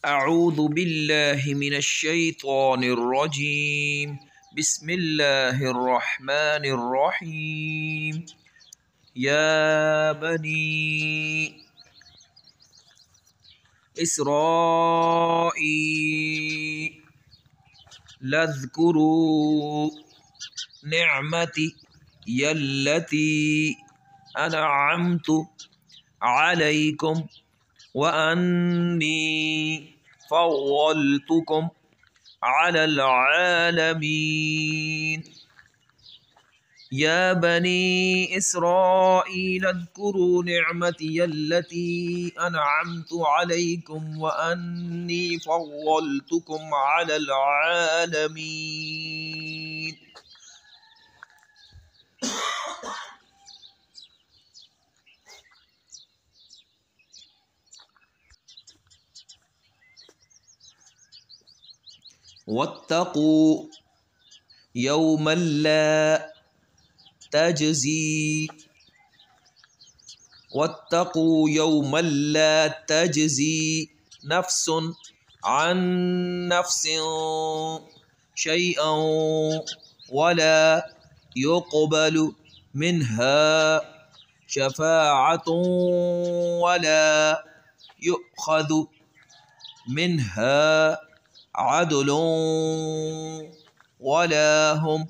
أعوذ بالله من الشيطان الرجيم. بسم الله الرحمن الرحيم. يا بني إسرائيل اذكروا نعمتي التي أنعمت عليكم وأني فضلتكم على العالمين. يا بني إسرائيل اذكروا نعمتي التي أنعمت عليكم وأني فضلتكم على العالمين. واتقوا يوما لا تجزي نفس عن نفس شيئا ولا يقبل منها شفاعة ولا يؤخذ منها عدل ولا هم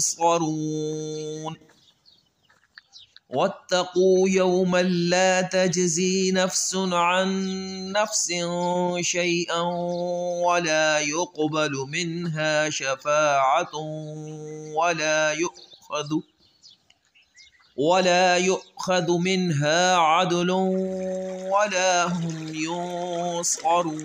ينصرون. واتقوا يوما لا تجزي نفس عن نفس شيئا ولا يقبل منها شفاعة ولا يؤخذ منها عدل ولا هم ينصرون.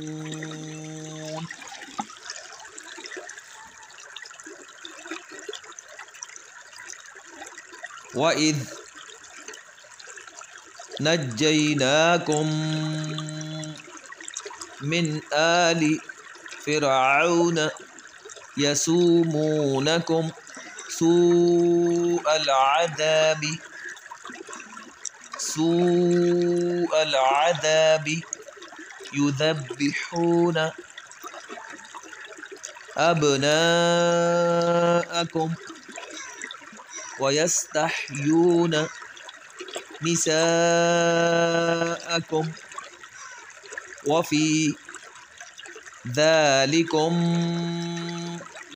وإذ نجيناكم من آل فرعون يسومونكم سوء العذاب يذبحون أبناءكم ويستحيون نساءكم وفي ذلكم